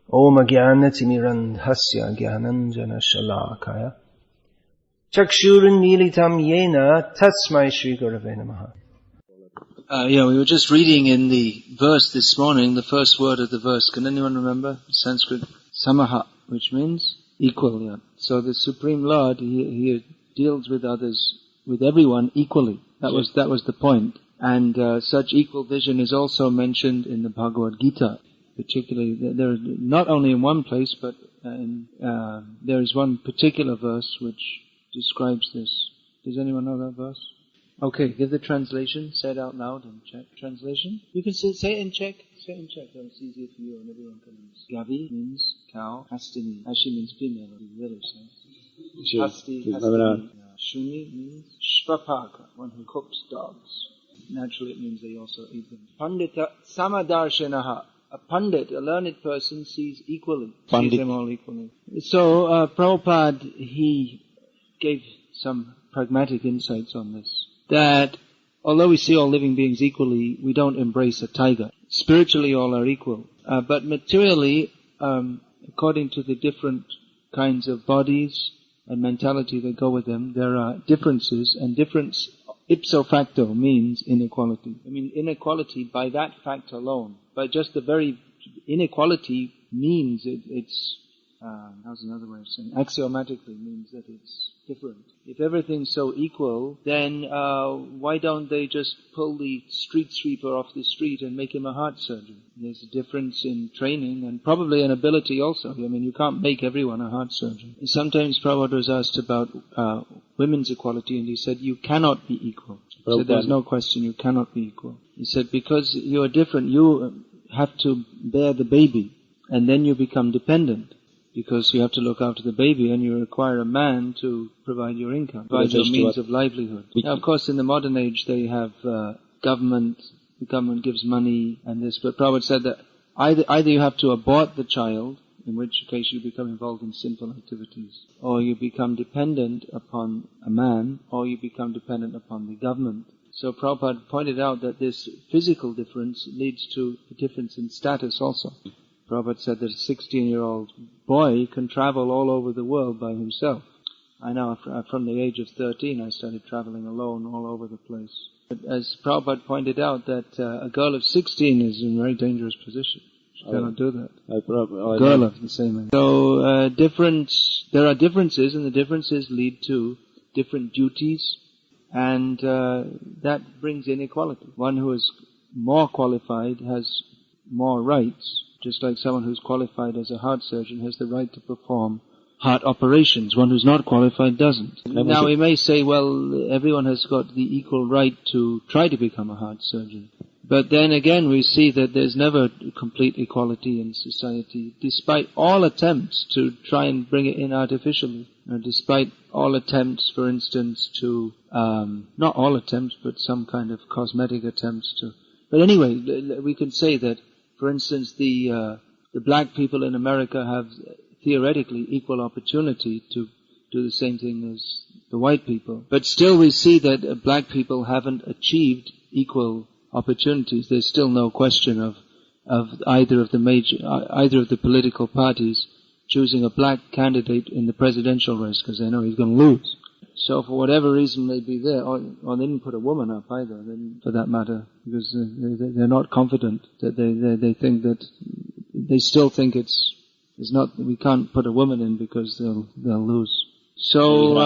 Om Jnanatirandhasya Jnananjana Shalakaya Chakshurunmilitam Yena Tasmai Shri Gurave Namaha. We were just reading in the verse this morning, the first word of the verse. Can anyone remember? Sanskrit, samaha, which means equal. Yeah. So the Supreme Lord, he deals with others, with everyone equally. That was the point. And such equal vision is also mentioned in the Bhagavad Gita. Particularly, there not only in one place, but there is one particular verse which describes this. Does anyone know that verse? Okay, give the translation. Say it out loud and check. Translation? You can say it in Czech. Say it in Czech. It's easier for you and everyone can understand. Gavi means cow. Hastini. Ashi means female, in the village sense. Hastini. Shuni means shvapaka, one who cooks dogs. Naturally it means they also eat them. Pandita samadarshanaha. A pandit, a learned person, sees equally. Sees them all equally. So, Prabhupada, he gave some pragmatic insights on this. That although we see all living beings equally, we don't embrace a tiger. Spiritually all are equal. But materially, according to the different kinds of bodies and mentality that go with them, there are differences, and difference ipso facto means inequality. I mean, inequality by that fact alone, by just the very inequality means it's how's another way of saying, axiomatically means that it's different. If everything's so equal, then why don't they just pull the street sweeper off the street and make him a heart surgeon? There's a difference in training and probably in ability also. I mean, you can't make everyone a heart surgeon. Sometimes Prabhupada was asked about women's equality, and he said, you cannot be equal. He said, there's no question, you cannot be equal. He said, because you are different, you have to bear the baby, and then you become dependent. Because you have to look after the baby and you require a man to provide your income, provide your means of livelihood. Now, of course, in the modern age they have government, the government gives money and this, but Prabhupada said that either you have to abort the child, in which case you become involved in sinful activities, or you become dependent upon a man, or you become dependent upon the government. So Prabhupada pointed out that this physical difference leads to a difference in status also. Prabhupada said that a 16-year-old boy can travel all over the world by himself. I know from the age of 13 I started traveling alone all over the place. But as Prabhupada pointed out that a girl of 16 is in a very dangerous position. She cannot do that. A girl of the same age. So there are differences, and the differences lead to different duties, and that brings inequality. One who is more qualified has more rights. Just like someone who's qualified as a heart surgeon has the right to perform heart operations. One who's not qualified doesn't. Now we may say, well, everyone has got the equal right to try to become a heart surgeon. But then again we see that there's never complete equality in society, despite all attempts to try and bring it in artificially. Despite all attempts, for instance, to, not all attempts, but some kind of cosmetic attempts to. But anyway, we can say that, for instance, the black people in America have theoretically equal opportunity to do the same thing as the white people. But still we see that black people haven't achieved equal opportunities. There's still no question of either of the political parties choosing a black candidate in the presidential race because they know he's going to lose. So for whatever reason may be there, or they didn't put a woman up either, for that matter, because they're not confident, that they think that, they still think it's not, we can't put a woman in because they'll lose. So,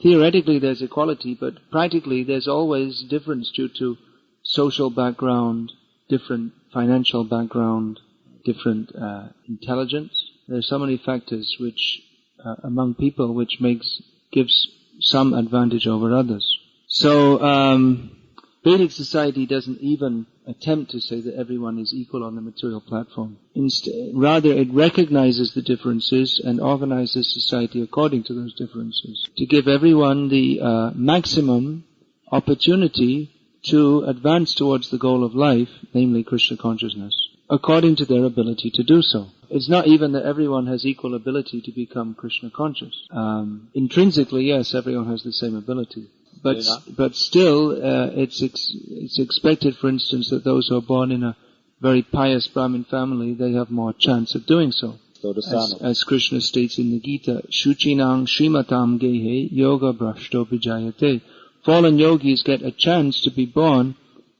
theoretically there's equality, but practically there's always difference due to social background, different financial background, different intelligence. There's so many factors which among people which gives some advantage over others. So Vedic society doesn't even attempt to say that everyone is equal on the material platform. Rather, it recognizes the differences and organizes society according to those differences, to give everyone the maximum opportunity to advance towards the goal of life, namely Krishna consciousness, according to their ability to do so. It's not even that everyone has equal ability to become Krishna conscious. Intrinsically, yes, everyone has the same ability. But still, it's expected, for instance, that those who are born in a very pious Brahmin family, they have more chance of doing so. As Krishna states in the Gita, Shuchinang Shrimatam Gehe Yoga Brashto Vijayate. Fallen yogis get a chance to be born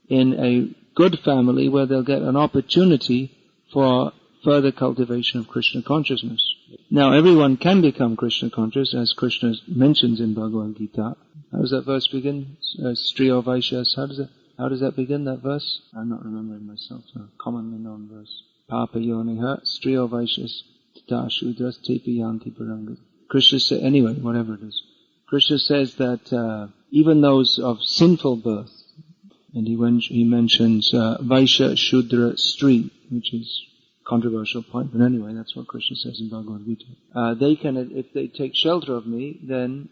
in a good family where they'll get an opportunity for further cultivation of Krishna consciousness. Now everyone can become Krishna conscious, as Krishna mentions in Bhagavad Gita. How does that verse begin? Striyo Vaishyas. How does that begin, that verse? I'm not remembering myself. It's a commonly known verse. Papa Yoniha Striyo Vaishyas Tata Shudras Tepi Yanti Parangat. Krishna says, anyway, whatever it is. Krishna says that even those of sinful birth, and he mentions Vaishya Shudra Stri, which is controversial point, but anyway, that's what Krishna says in Bhagavad Gita. They can, if they take shelter of me, then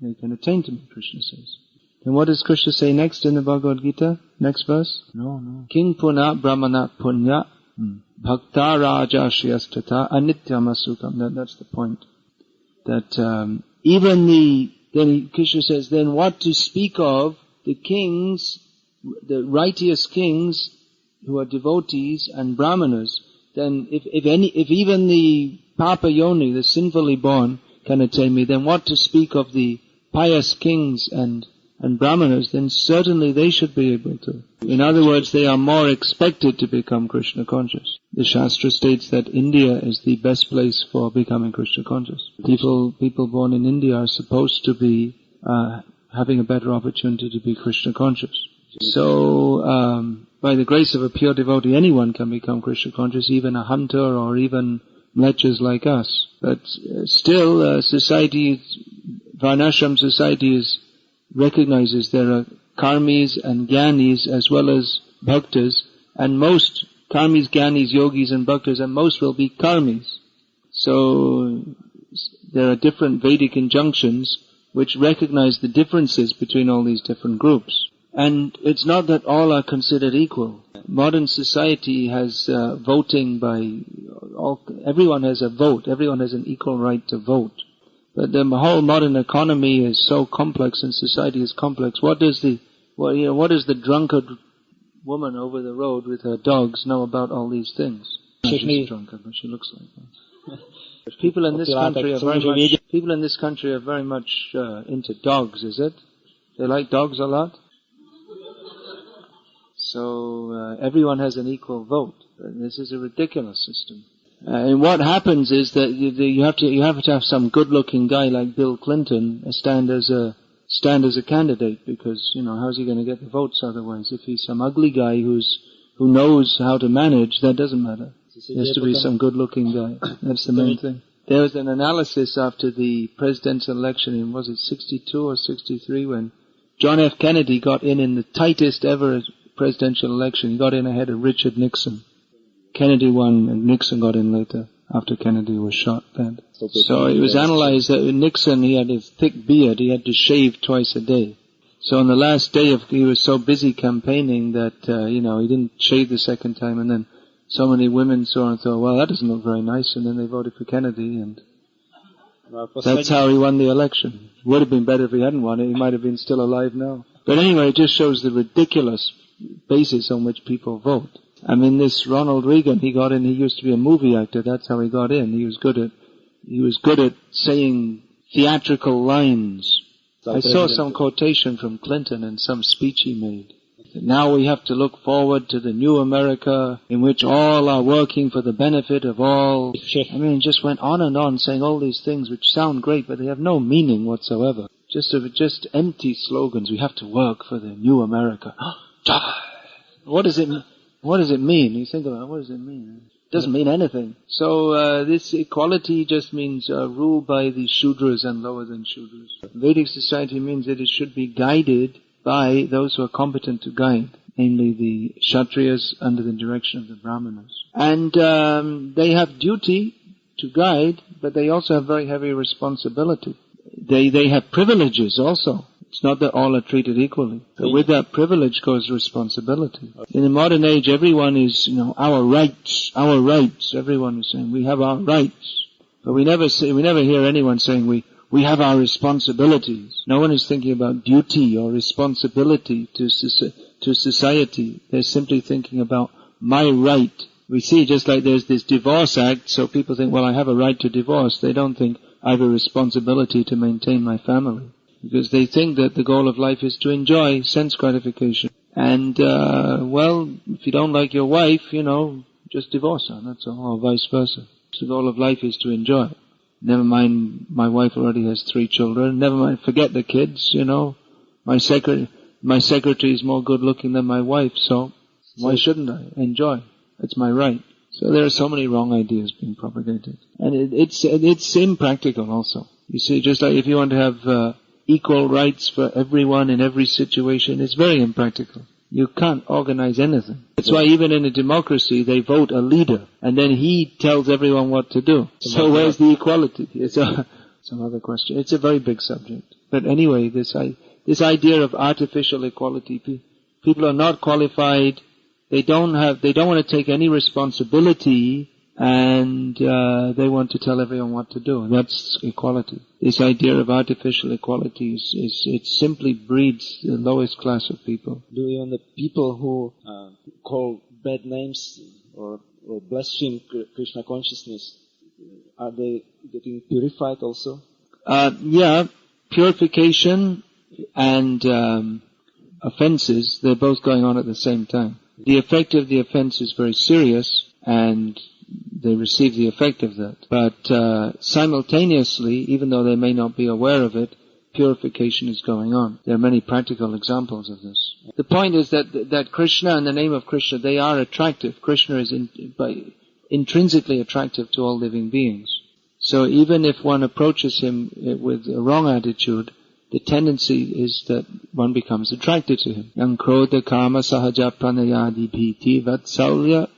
they can attain to me, Krishna says. And what does Krishna say next in the Bhagavad Gita? Next verse? No. King Puna Brahmana Punya Bhakta Raja Shriyastata Anityam Asukam. That's the point. That then Krishna says, then what to speak of the kings, the righteous kings who are devotees and brahmanas, then if even the Papa Yoni, the sinfully born, can attain me, then what to speak of the pious kings and brahmanas, then certainly they should be able to. In other words, they are more expected to become Krishna conscious. The Shastra states that India is the best place for becoming Krishna conscious. People born in India are supposed to be having a better opportunity to be Krishna conscious. So, by the grace of a pure devotee, anyone can become Krishna conscious, even a hunter or even mlechas like us. But still, Varnashram society recognizes there are karmis and gyanis as well as bhaktas, and most karmis, gyanis, yogis and bhaktas, and most will be karmis. So there are different Vedic injunctions which recognize the differences between all these different groups. And it's not that all are considered equal. Modern society has voting everyone has a vote, everyone has an equal right to vote. But the whole modern economy is so complex and society is complex. What does the drunkard woman over the road with her dogs know about all these things? She's drunkard, but she looks like that. People in this country are very much into dogs, is it? They like dogs a lot? So everyone has an equal vote. This is a ridiculous system. And what happens is that you have to have some good-looking guy like Bill Clinton stand as a candidate, because how's he going to get the votes otherwise? If he's some ugly guy who knows how to manage, that doesn't matter. There has to be some good-looking guy. That's the main thing. There was an analysis after the presidential election in, was it 62 or 63, when John F. Kennedy got in the tightest ever presidential election. He got in ahead of Richard Nixon. Kennedy won and Nixon got in later after Kennedy was shot dead. So it was analyzed that Nixon, he had a thick beard, he had to shave twice a day. So on the last day he was so busy campaigning that, he didn't shave the second time, and then so many women saw and thought, well, that doesn't look very nice, and then they voted for Kennedy, and that's how he won the election. Would have been better if he hadn't won it, he might have been still alive now. But anyway, it just shows the ridiculous basis on which people vote. I mean, this Ronald Reagan, he got in, he used to be a movie actor, that's how he got in. He was good at saying theatrical lines. I saw some quotation from Clinton in some speech he made. Now we have to look forward to the new America in which all are working for the benefit of all. I mean, it just went on and on saying all these things which sound great, but they have no meaning whatsoever. Just empty slogans. We have to work for the new America. What does it mean? You think about it, what does it mean? It doesn't mean anything. So this equality just means rule by the Shudras and lower than Shudras. Vedic society means that it should be guided by those who are competent to guide, namely the Kshatriyas under the direction of the Brahmanas. And they have duty to guide, but they also have very heavy responsibility. They have privileges also. It's not that all are treated equally. But with that privilege goes responsibility. In the modern age, everyone is, our rights. Everyone is saying, we have our rights. But we never hear anyone saying, we have our responsibilities. No one is thinking about duty or responsibility to society. They're simply thinking about my right. We see just like there's this divorce act, so people think, well, I have a right to divorce. They don't think I have a responsibility to maintain my family. Because they think that the goal of life is to enjoy sense gratification. And, well, if you don't like your wife, just divorce her, that's all, or vice versa. So the goal of life is to enjoy. Never mind, my wife already has 3 children. Never mind, forget the kids, My secretary is more good looking than my wife, so why shouldn't I enjoy? It's my right. So there are so many wrong ideas being propagated. And it's impractical also. You see, just like if you want to have equal rights for everyone in every situation, it's very impractical. You can't organize anything. That's why even in a democracy, they vote a leader, and then he tells everyone what to do. So where's the equality? It's some other question. It's a very big subject. But anyway, this idea of artificial equality, people are not qualified. They don't want to take any responsibility, and they want to tell everyone what to do. That's equality. This idea of artificial equality it simply breeds the lowest class of people. Do even the people who call bad names or blaspheme Krishna consciousness, are they getting purified also? Yeah, purification and offenses, they're both going on at the same time. The effect of the offense is very serious, and they receive the effect of that. But simultaneously, even though they may not be aware of it, purification is going on. There are many practical examples of this. The point is that Krishna and the name of Krishna, they are attractive. Krishna is intrinsically attractive to all living beings. So even if one approaches him with a wrong attitude, the tendency is that one becomes attracted to him. Yang krodha kama sahaja pranayadi bhiti vatsalya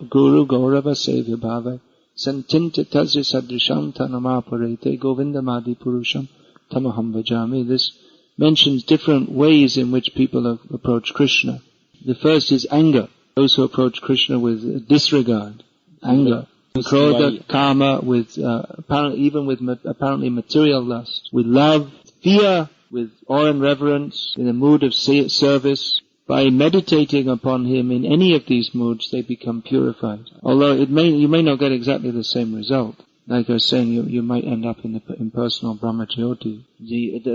guru gaurava sevya bhava santinta tasya sadrisham tanamaparete govindamadi purusham tamaham vajami. This mentions different ways in which people approach Krishna. The first is anger. Those who approach Krishna with disregard, anger. Krodha kama, with apparently material lust, with love, fear, with awe and reverence, in a mood of service. By meditating upon him in any of these moods, they become purified. Although you may not get exactly the same result. Like I was saying, you might end up in the impersonal brahmajyoti.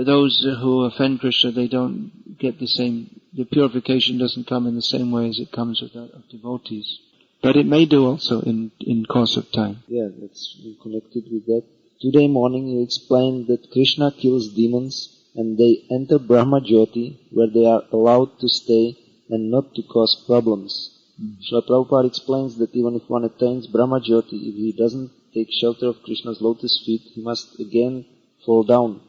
Those who offend Krishna, they don't get the purification doesn't come in the same way as it comes with that of devotees. But it may do also in course of time. Yeah, that's connected with that. Today morning you explained that Krishna kills demons and they enter Brahma Jyoti, where they are allowed to stay and not to cause problems. Srila Prabhupada explains that even if one attains Brahma Jyoti, if he doesn't take shelter of Krishna's lotus feet, he must again fall down.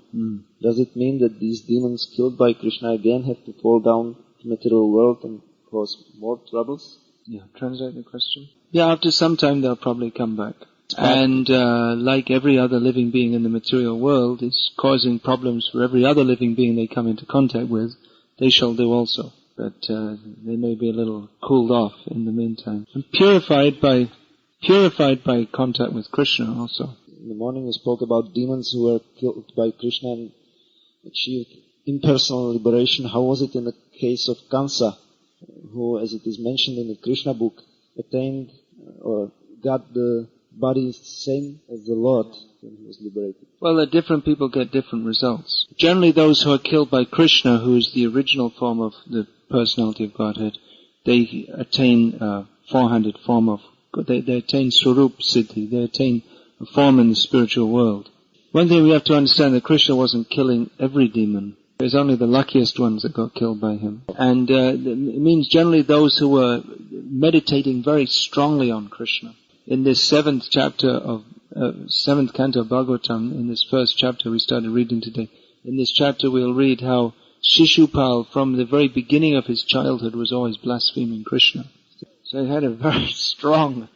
Does it mean that these demons killed by Krishna again have to fall down to material world and cause more troubles? Yeah, translate the question. Yeah, after some time they'll probably come back. And like every other living being in the material world is causing problems for every other living being they come into contact with, they shall do also. But they may be a little cooled off in the meantime. And purified by contact with Krishna also. In the morning we spoke about demons who were killed by Krishna and achieved impersonal liberation. How was it in the case of Kansa, who, as it is mentioned in the Krishna book, attained or got the body same as the Lord when he was liberated? Well, different people get different results. Generally those who are killed by Krishna, who is the original form of the personality of Godhead, they attain four-handed form of, they attain Swarup Siddhi, they attain a form in the spiritual world. One thing we have to understand, that Krishna wasn't killing every demon. There's only the luckiest ones that got killed by him. And it means generally those who were meditating very strongly on Krishna. In this seventh canto of Bhagavatam, in this first chapter we started reading today, in this chapter we'll read how Shishupal, from the very beginning of his childhood, was always blaspheming Krishna. So he had a very strong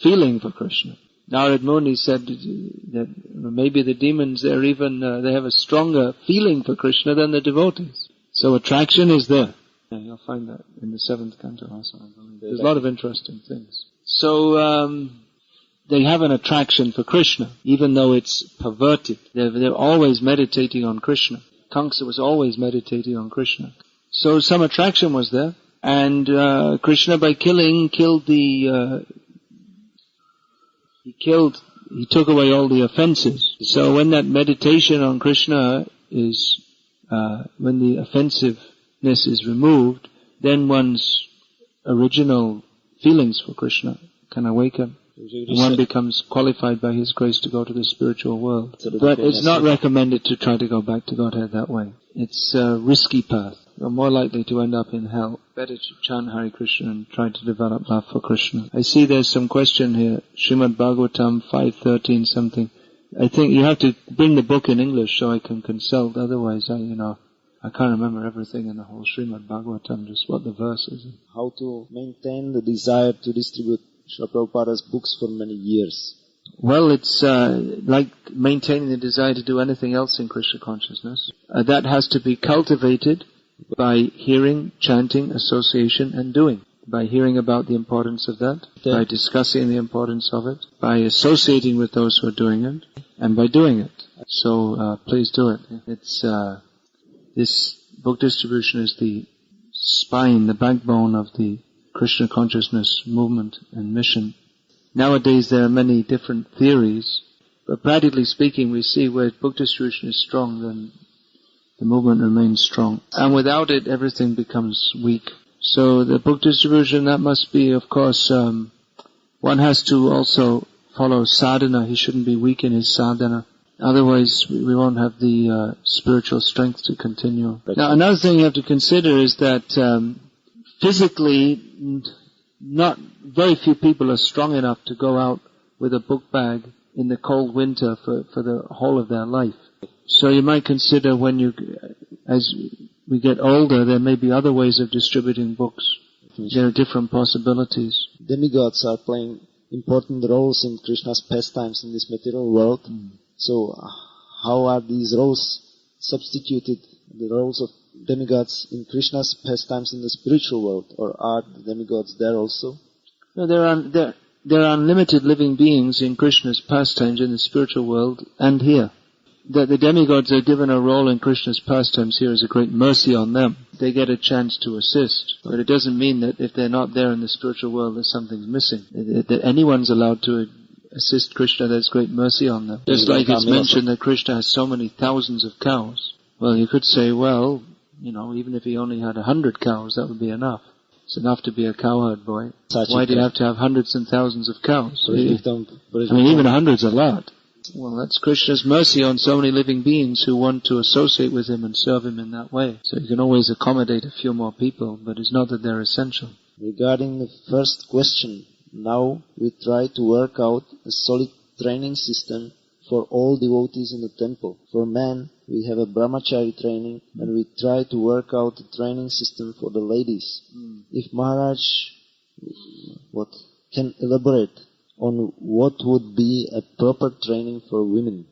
feeling for Krishna. Narad Muni said that maybe the demons, they have a stronger feeling for Krishna than the devotees. So attraction is there. Yeah, you'll find that in the seventh canto also, I believe. There's a lot of interesting things. So, they have an attraction for Krishna, even though it's perverted. They're always meditating on Krishna. Kamsa was always meditating on Krishna. So some attraction was there, And Krishna, by he took away all the offenses. So when that meditation on Krishna is, when the offensiveness is removed, then one's original feelings for Krishna can awaken. And one becomes qualified by His grace to go to the spiritual world. But it's not recommended to try to go back to Godhead that way. It's a risky path. You're more likely to end up in hell. Better to chant Hare Krishna and try to develop love for Krishna. I see there's some question here. Srimad Bhagavatam 5:13 something. I think you have to bring the book in English so I can consult. Otherwise, I can't remember everything in the whole Srimad Bhagavatam, just what the verse is. How to maintain the desire to distribute Srila Prabhupada's books for many years? Well, it's like maintaining the desire to do anything else in Krishna consciousness. That has to be cultivated by hearing, chanting, association, and doing. By hearing about the importance of that, by discussing the importance of it, by associating with those who are doing it, and by doing it. So please do it. It's this book distribution is the spine, the backbone of the Krishna consciousness movement and mission. Nowadays there are many different theories, but practically speaking we see where book distribution is strong, then the movement remains strong. And without it, everything becomes weak. So the book distribution, that must be, of course, one has to also follow sadhana. He shouldn't be weak in his sadhana. Otherwise, we won't have the spiritual strength to continue. Now, another thing you have to consider is that physically, not very few people are strong enough to go out with a book bag in the cold winter for the whole of their life. So you might consider as we get older, there may be other ways of distributing books. There are different possibilities. Demigods are playing important roles in Krishna's pastimes in this material world. So how are these roles substituted, the roles of demigods in Krishna's pastimes in the spiritual world? Or are the demigods there also? No, there are unlimited living beings in Krishna's pastimes in the spiritual world and here. That the demigods are given a role in Krishna's pastimes here is a great mercy on them. They get a chance to assist. But it doesn't mean that if they're not there in the spiritual world that something's missing. That anyone's allowed to assist Krishna, there's great mercy on them. Just like it's mentioned that Krishna has so many thousands of cows. Well, you could say, well, even if he only had 100 cows, that would be enough. It's enough to be a cowherd boy. Why do you have to have hundreds and thousands of cows? Even 100's a lot. Well, that's Krishna's mercy on so many living beings who want to associate with him and serve him in that way. So you can always accommodate a few more people, but it's not that they're essential. Regarding the first question, now we try to work out a solid training system for all devotees in the temple. For men, we have a brahmachari training, and we try to work out a training system for the ladies. If Maharaj can elaborate on what would be a proper training for women?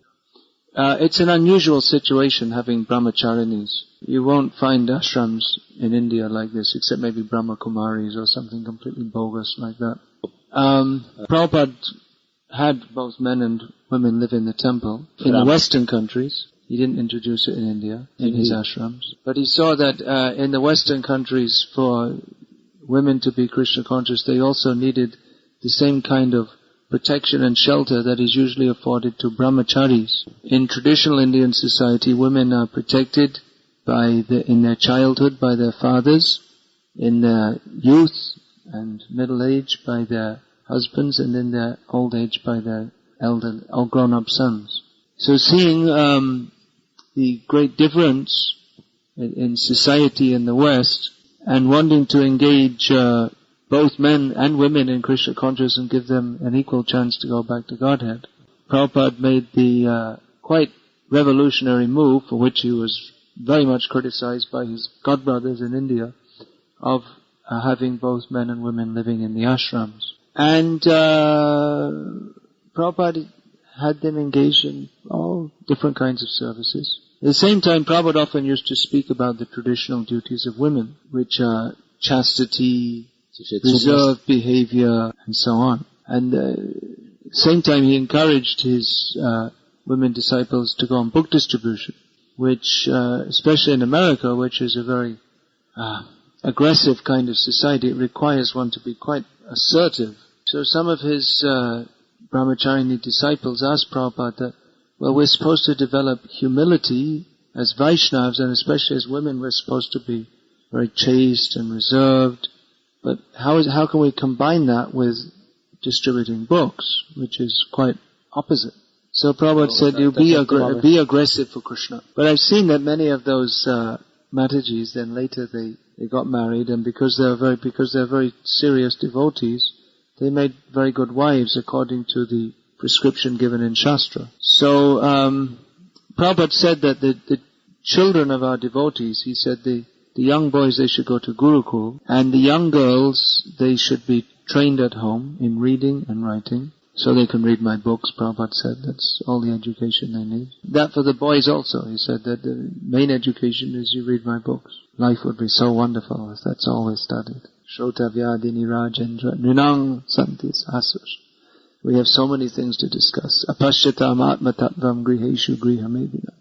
It's an unusual situation having brahmacharinis. You won't find ashrams in India like this, except maybe Brahma Kumaris or something completely bogus like that. Prabhupada had both men and women live in the temple. In the Western countries, he didn't introduce it in India, in his ashrams. But he saw that in the Western countries, for women to be Krishna conscious, they also needed the same kind of protection and shelter that is usually afforded to brahmacharis. In traditional Indian society, women are protected in their childhood by their fathers, in their youth and middle age by their husbands, and in their old age by their elder or grown-up sons. So seeing the great difference in society in the West, and wanting to engage both men and women in Krishna consciousness and give them an equal chance to go back to Godhead, Prabhupada made the quite revolutionary move, for which he was very much criticized by his godbrothers in India, of having both men and women living in the ashrams. And Prabhupada had them engaged in all different kinds of services. At the same time, Prabhupada often used to speak about the traditional duties of women, which are chastity, reserved behavior, and so on. And at the same time, he encouraged his women disciples to go on book distribution, which, especially in America, which is a very aggressive kind of society, it requires one to be quite assertive. So some of his brahmacharini disciples asked Prabhupada that, well, we're supposed to develop humility as Vaishnavas, and especially as women, we're supposed to be very chaste and reserved. But how can we combine that with distributing books, which is quite opposite? So Prabhupada said, you be aggressive for Krishna. But I've seen that many of those Matajis, then later they got married, and because they're very serious devotees, they made very good wives according to the prescription given in Shastra. So Prabhupada said that the children of our devotees, he said the young boys, they should go to Gurukul, and the young girls, they should be trained at home in reading and writing, so they can read my books. Prabhupada said that's all the education they need. That for the boys also, he said that the main education is you read my books. Life would be so wonderful if that's always studied. Shrotavyadini Rajendra Nrinang Santis Asur. We have so many things to discuss. Apashyatam Atma Tattvam Griheshu Grihamedina.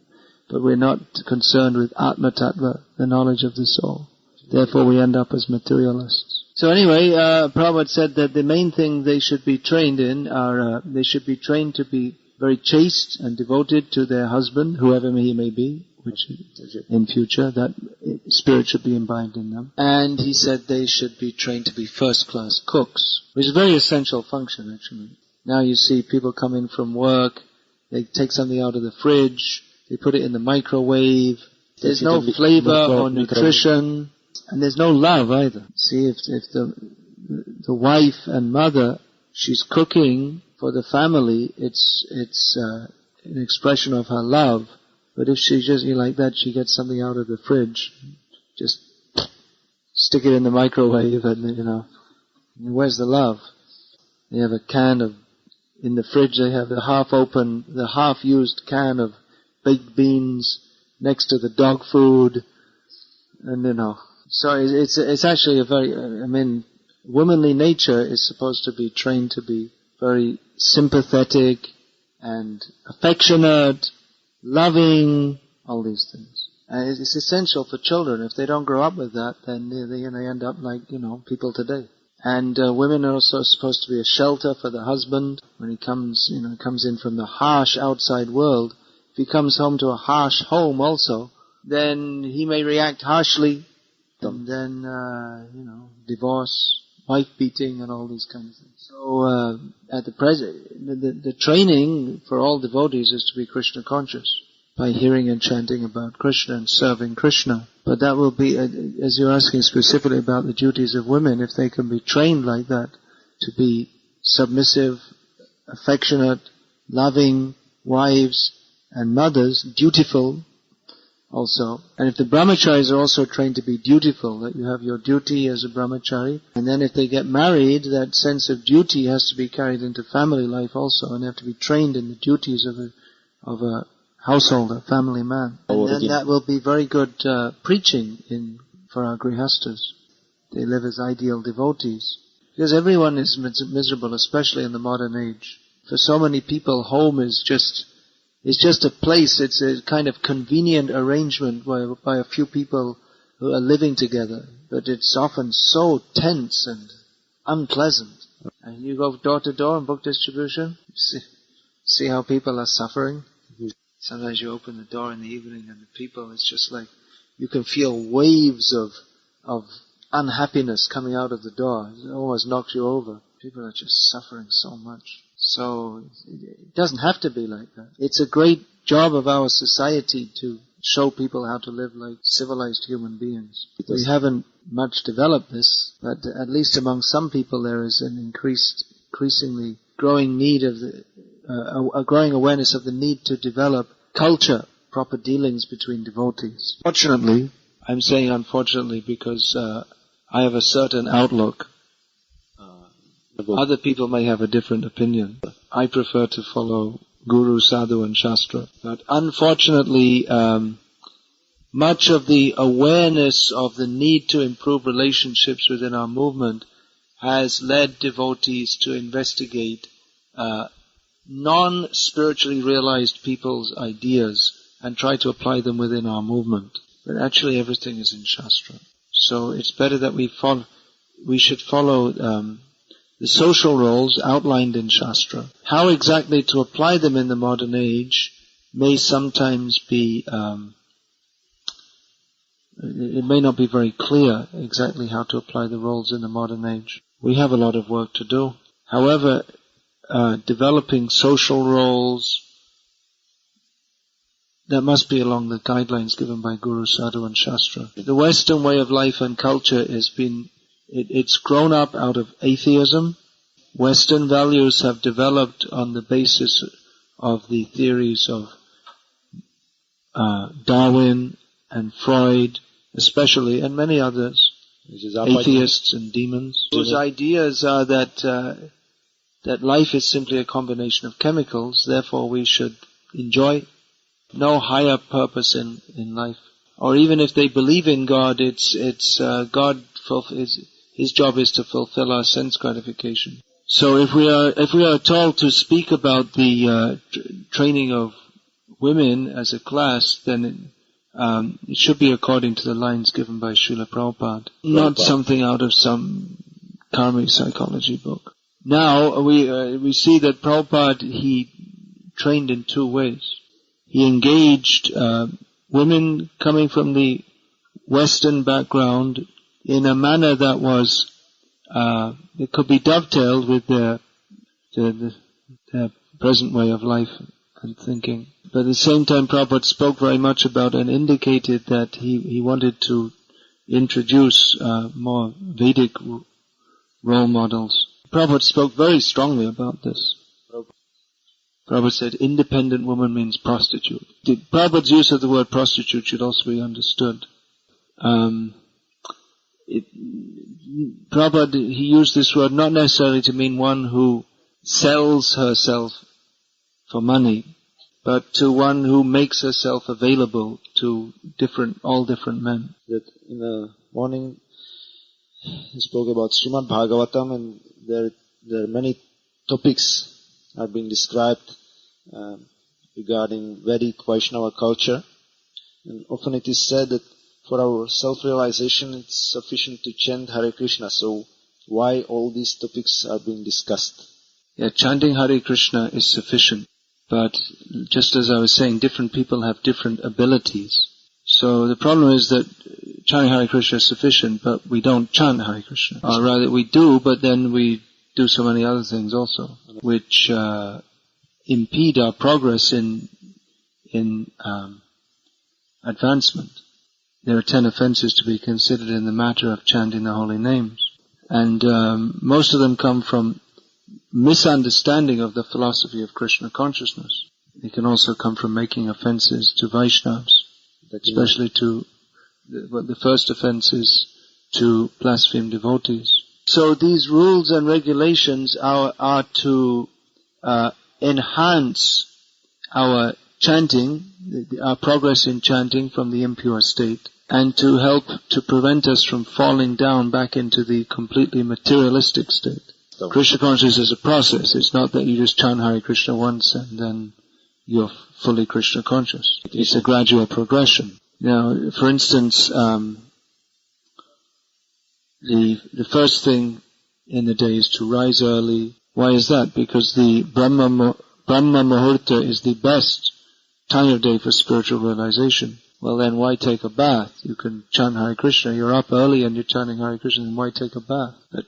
But we're not concerned with Atma Tattva, the knowledge of the soul. Therefore we end up as materialists. So anyway, Prabhupada said that the main thing they should be trained in are, they should be trained to be very chaste and devoted to their husband, whoever he may be, which in future, that spirit should be imbibed in them. And he said they should be trained to be first-class cooks, which is a very essential function actually. Now you see people come in from work, they take something out of the fridge, they put it in the microwave, there's no flavor or nutrition, and there's no love either. See, if the wife and mother, she's cooking for the family, it's an expression of her love. But if she just, like that, she gets something out of the fridge, just stick it in the microwave and, where's the love? They have a can of, in the fridge they have the half-used can of baked beans next to the dog food, and so it's actually a very, womanly nature is supposed to be trained to be very sympathetic and affectionate, loving, all these things. And it's essential for children. If they don't grow up with that, then they end up like, people today. And women are also supposed to be a shelter for the husband when he comes in from the harsh outside world. If he comes home to a harsh home also, then he may react harshly, and then, divorce, wife beating, and all these kinds of things. So, at the present, the training for all devotees is to be Krishna conscious by hearing and chanting about Krishna and serving Krishna. But that will be, as you're asking specifically about the duties of women, if they can be trained like that, to be submissive, affectionate, loving wives and mothers, dutiful also. And if the brahmacharis are also trained to be dutiful, that you have your duty as a brahmachari, and then if they get married, that sense of duty has to be carried into family life also, and they have to be trained in the duties of a householder, family man. And then that will be very good preaching for our grihastas. They live as ideal devotees. Because everyone is miserable, especially in the modern age. For so many people, home is just a place, it's a kind of convenient arrangement by a few people who are living together. But it's often so tense and unpleasant. And you go door to door in book distribution, see how people are suffering. Sometimes you open the door in the evening and the people, it's just like, you can feel waves of unhappiness coming out of the door. It almost knocks you over. People are just suffering so much. So, it doesn't have to be like that. It's a great job of our society to show people how to live like civilized human beings. We haven't much developed this, but at least among some people there is an increasingly growing need of a growing awareness of the need to develop culture, proper dealings between devotees. Fortunately, I'm saying unfortunately because I have a certain outlook. Other people may have a different opinion. I prefer to follow Guru, Sadhu and Shastra. But unfortunately, much of the awareness of the need to improve relationships within our movement has led devotees to investigate non-spiritually realized people's ideas and try to apply them within our movement. But actually everything is in Shastra. So it's better that we should follow the social roles outlined in Shastra. How exactly to apply them in the modern age may sometimes be, it may not be very clear exactly how to apply the roles in the modern age. We have a lot of work to do. However, developing social roles, that must be along the guidelines given by Guru, Sadhu and Shastra. The Western way of life and culture it's grown up out of atheism. Western values have developed on the basis of the theories of Darwin and Freud, especially, and many others, atheists and demons. Those ideas are that life is simply a combination of chemicals, therefore we should enjoy. No higher purpose in life. Or even if they believe in God, God His job is to fulfill our sense gratification. So if we are told to speak about the training of women as a class, then it should be according to the lines given by Srila Prabhupada, not something out of some karmic psychology book. Now we see that Prabhupada, he trained in two ways. He engaged women coming from the Western background in a manner that was it could be dovetailed with their present way of life and thinking. But at the same time, Prabhupada spoke very much about and indicated that he wanted to introduce more Vedic role models. Prabhupada spoke very strongly about this. Prabhupada said, independent woman means prostitute. Prabhupada's use of the word prostitute should also be understood. Prabhupada, he used this word not necessarily to mean one who sells herself for money, but to one who makes herself available to all different men. That in the morning he spoke about Srimad Bhagavatam, and there are many topics are being described regarding Vedic Vaishnava culture. And often it is said that for our self-realization it's sufficient to chant Hare Krishna. So why all these topics are being discussed? Yeah, chanting Hare Krishna is sufficient. But just as I was saying, different people have different abilities. So the problem is that chanting Hare Krishna is sufficient, but we don't chant Hare Krishna. Or rather we do, but then we do so many other things also, which impede our progress in advancement. There are 10 offenses to be considered in the matter of chanting the holy names. And most of them come from misunderstanding of the philosophy of Krishna consciousness. They can also come from making offenses to Vaishnavas, especially to the first offense is to blaspheme devotees. So these rules and regulations are to enhance our chanting, our progress in chanting from the impure state, and to help to prevent us from falling down back into the completely materialistic state. So Krishna consciousness is a process. It's not that you just chant Hare Krishna once and then you're fully Krishna conscious. It's a gradual progression. Now, for instance, the first thing in the day is to rise early. Why is that? Because the Brahma Muhurta is the best time of day for spiritual realization. Well then, why take a bath? You can chant Hare Krishna. You're up early and you're chanting Hare Krishna, then why take a bath? But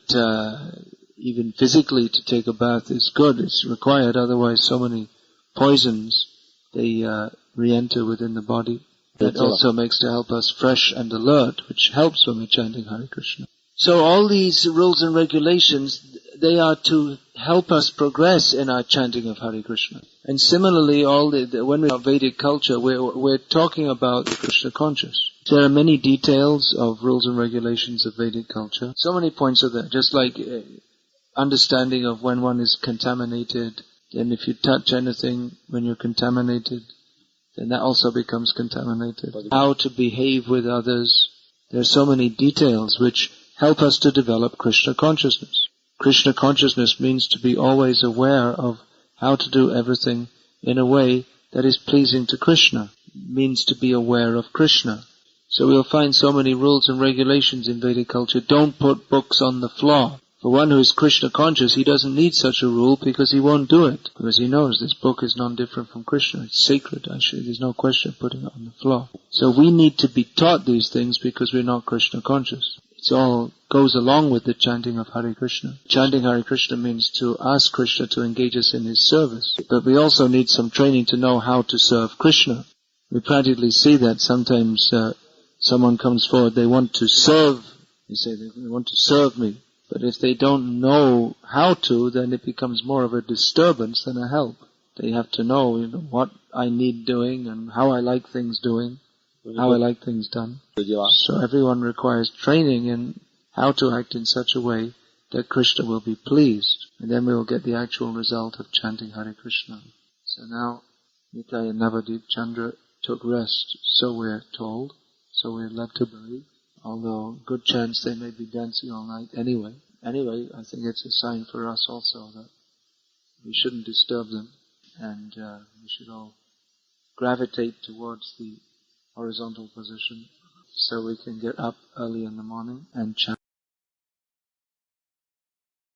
even physically to take a bath is good. It's required. Otherwise, so many poisons, they re-enter within the body. That also makes to help us fresh and alert, which helps when we're chanting Hare Krishna. So all these rules and regulations, they are to help us progress in our chanting of Hare Krishna. And similarly, when we have Vedic culture, we're talking about Krishna conscious. There are many details of rules and regulations of Vedic culture. So many points are there, just like understanding of when one is contaminated. Then if you touch anything when you're contaminated, then that also becomes contaminated. How to behave with others. There are so many details which help us to develop Krishna consciousness. Krishna consciousness means to be always aware of how to do everything in a way that is pleasing to Krishna. It means to be aware of Krishna. So we'll find so many rules and regulations in Vedic culture. Don't put books on the floor. For one who is Krishna conscious, he doesn't need such a rule because he won't do it. Because he knows this book is non-different from Krishna. It's sacred, actually. There's no question of putting it on the floor. So we need to be taught these things because we're not Krishna conscious. It all goes along with the chanting of Hare Krishna. Chanting Hare Krishna means to ask Krishna to engage us in his service. But we also need some training to know how to serve Krishna. We practically see that sometimes someone comes forward, they want to serve, they say they want to serve me. But if they don't know how to, then it becomes more of a disturbance than a help. They have to know, what I need doing and how I like things doing, how I like things done. So everyone requires training in how to act in such a way that Krishna will be pleased. And then we will get the actual result of chanting Hare Krishna. So now, Nitai and Navadip Chandra took rest, so we're told. So we're led to believe. Although, good chance they may be dancing all night anyway. Anyway, I think it's a sign for us also that we shouldn't disturb them, and we should all gravitate towards the horizontal position so we can get up early in the morning and chant.